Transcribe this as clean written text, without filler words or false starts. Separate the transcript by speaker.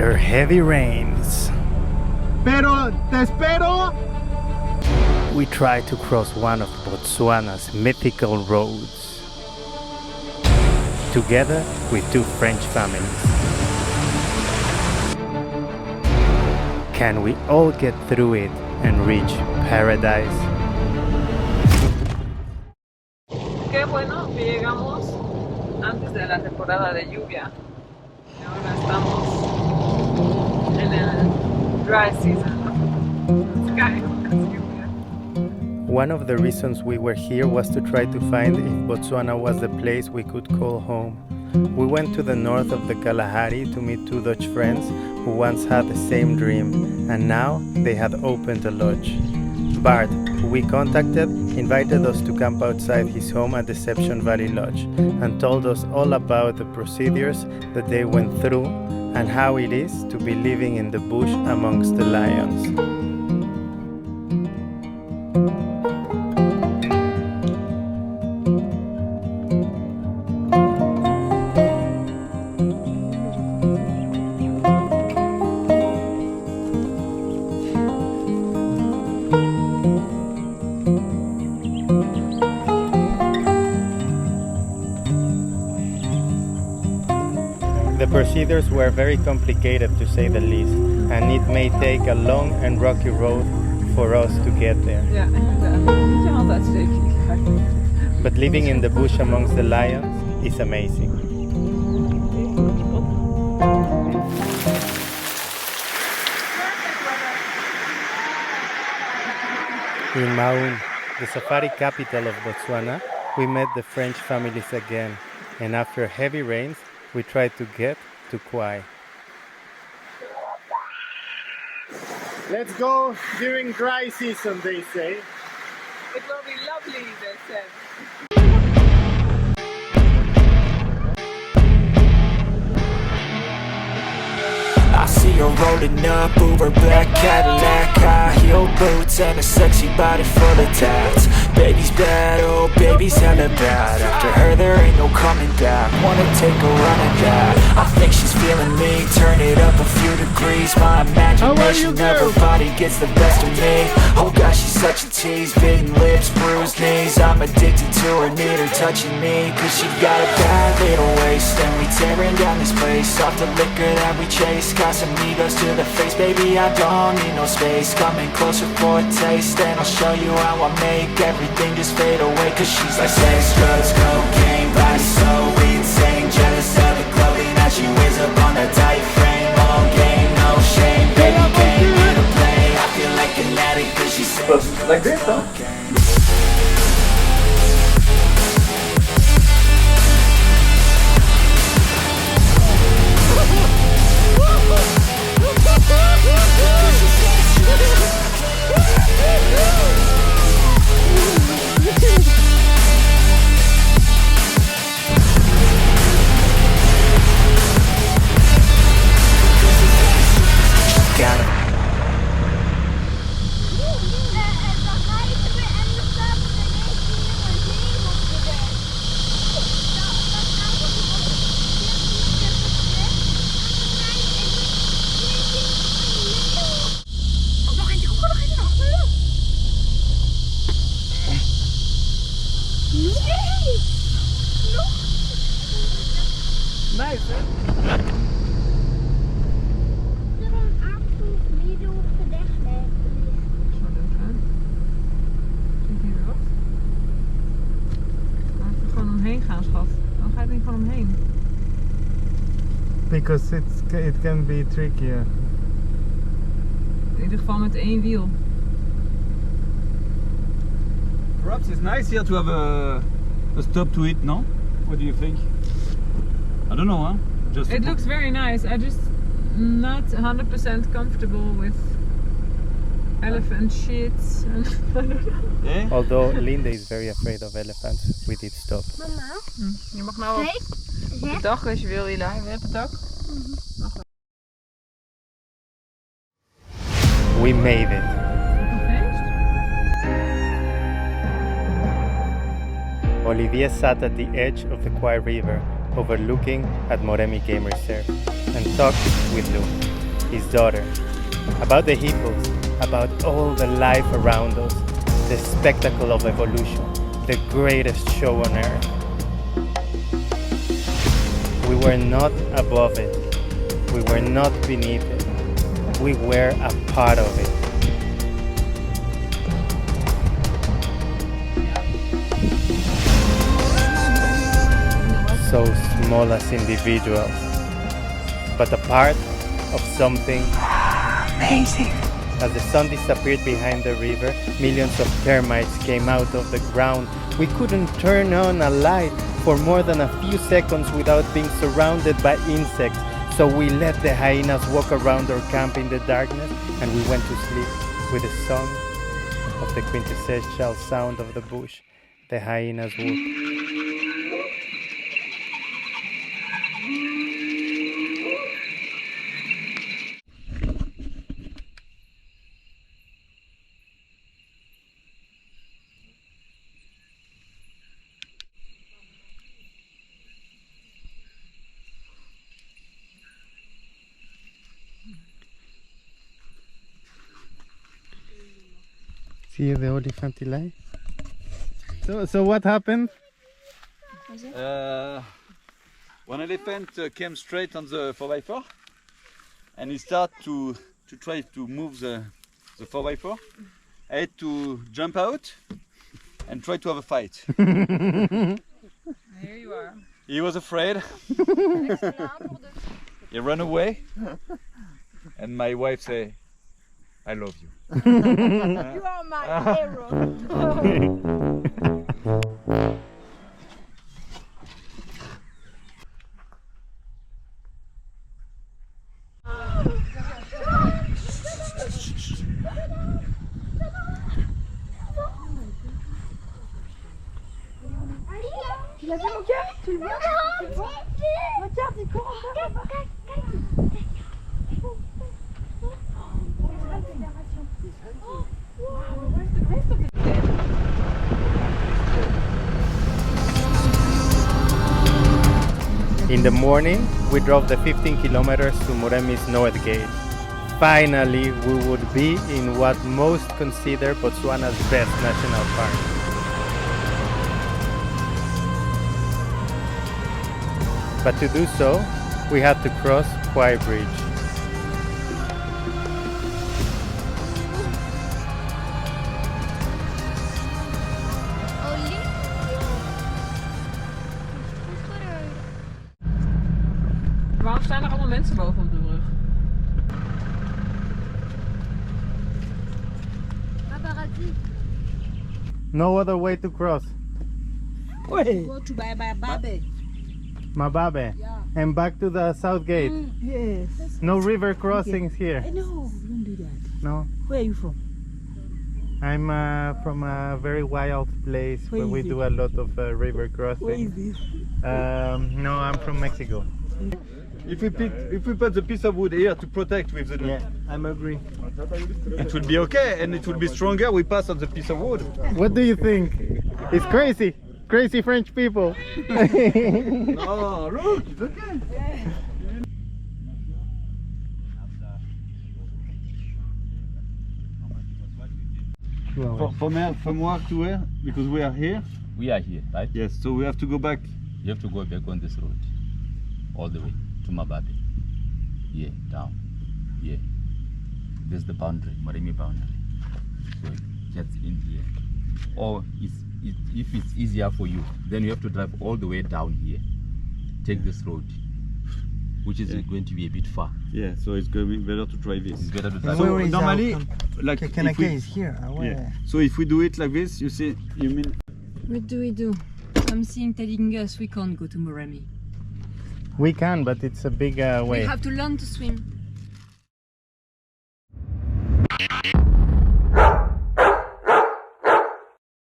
Speaker 1: After heavy rains,
Speaker 2: Pero te espero.
Speaker 1: we try to cross one of Botswana's mythical roads, together with two French families. Can we all get through it and reach paradise?
Speaker 3: Qué bueno que llegamos antes de la temporada de lluvia. Y ahora estamos en el dry season. Sky.
Speaker 1: One of the reasons we were here was to try to find if Botswana was the place we could call home. We went to the north of the Kgalagadi to meet two Dutch friends who once had the same dream, and now they had opened a lodge. Bart, who we contacted, invited us to camp outside his home at Deception Valley Lodge and told us all about the procedures that they went through and how it is to be living in the bush amongst the lions. The procedures were very complicated, to say the least, and it may take a long and rocky road for us to get there.
Speaker 3: Ja, inderdaad. Moet je hand uitsteken.
Speaker 1: But living in the bush amongst the lions is amazing. In Maun, the safari capital of Botswana, we met the French families again, and after heavy rains, we tried to get to Khwai.
Speaker 2: Let's go during dry season, they say.
Speaker 3: It will be lovely, they said.
Speaker 4: I see her rolling up, Uber black Cadillac, high heel boots and a sexy body full of tats. Baby's bad, oh baby's hella bad. After her there ain't no coming back. Wanna take a run at that. I think she's feeling me, turn it up a few degrees. My imagination of her body gets the best of me. Oh gosh, she's such a tease, bitten lips, bruised knees. I'm addicted to her, need her touching me, cause she got a bad little waist. And we tearing down this place, off the liquor that we chase. Casamigos to the face, baby, I don't need no space. Coming closer for a taste, and I'll show you how I make everything just fade away. Cause she's like sex, drugs, cocaine, body so insane. Jealous of the clothing that she wears up on that tight frame. All game, no shame, baby came here to play. I feel like an addict cause she's
Speaker 2: Like this, huh?
Speaker 3: Nice, hè? Gaan, schat. Dan ga je er niet gewoon omheen.
Speaker 1: Because it can be trickier.
Speaker 3: In ieder geval met één wiel.
Speaker 5: Perhaps it's nice here to have a stop to it, no? What do you think? I don't know, huh? Just
Speaker 3: It looks very nice. I just not 100% comfortable with elephant shit. And I don't know.
Speaker 5: yeah?
Speaker 1: Although Linda is very afraid of elephants, we did stop.
Speaker 6: Mama,
Speaker 3: Je mag nou op het dak als je wil, Ila. Wil je op het dak?
Speaker 1: We made it. Olivier sat at the edge of the Khwai River, overlooking at Moremi Game Reserve, and talked with Lou. his daughter, about the hippos, about all the life around us, the spectacle of evolution, the greatest show on earth. We were not above it. We were not beneath it. We were a part of it. So small as individuals, but a part of something amazing. As the sun disappeared behind the river, millions of termites came out of the ground. We couldn't turn on a light for more than a few seconds without being surrounded by insects. So we let the hyenas walk around our camp in the darkness, and we went to sleep with the song of the quintessential sound of the bush, the hyenas whoop. See the elephant delay? So what happened?
Speaker 5: One elephant came straight on the 4x4 and he started to try to move the 4x4. I had to jump out and try to have a fight.
Speaker 3: Here you are.
Speaker 5: He was afraid. He ran away and my wife said, I love you.
Speaker 6: You are my hero. Tu l'as vu mon cœur? Tu le vois? Regarde, il court encore.
Speaker 1: In the morning, we drove the 15 kilometers to Moremi's North Gate. Finally, we would be in what most consider Botswana's best national park. But to do so, we had to cross Khwai Bridge.
Speaker 3: Waarom staan er allemaal mensen boven op de brug?
Speaker 1: No other way to cross.
Speaker 6: Go to Babe.
Speaker 1: Mababe.
Speaker 6: Yeah.
Speaker 1: And back to the south gate.
Speaker 6: Yes.
Speaker 1: No river crossings here.
Speaker 6: No, don't do that.
Speaker 1: No.
Speaker 6: Where are you from?
Speaker 1: I'm from a very wild place where we
Speaker 6: is
Speaker 1: do
Speaker 6: it?
Speaker 1: a lot of river
Speaker 6: Where is
Speaker 1: crossing.
Speaker 6: this?
Speaker 1: No, I'm from Mexico.
Speaker 5: If we put the piece of wood here to protect with the
Speaker 1: Yeah, I'm agree.
Speaker 5: it will be okay and it will be stronger. We pass on the piece of wood.
Speaker 1: What do you think? It's crazy. Crazy French people.
Speaker 5: No, look, it's okay. From where to where? Because we are here.
Speaker 7: We are here, right?
Speaker 5: Yes, so we have to go back.
Speaker 7: You have to go back on this road, all the way to Mababe. Here, down. Here. This is the boundary, Moremi boundary. So it gets in here. Or if it's easier for you, then you have to drive all the way down here. Take this road, which is going to be a bit far.
Speaker 5: Yeah, so it's going to be better to try this.
Speaker 7: It's better to drive.
Speaker 5: So normally, like if we,
Speaker 1: is here.
Speaker 5: yeah. So if we do it like this, you see, you mean
Speaker 8: What do we do? Something telling us we can't go to Moremi.
Speaker 1: We can, but it's a big
Speaker 8: We
Speaker 1: way.
Speaker 8: have to learn to swim.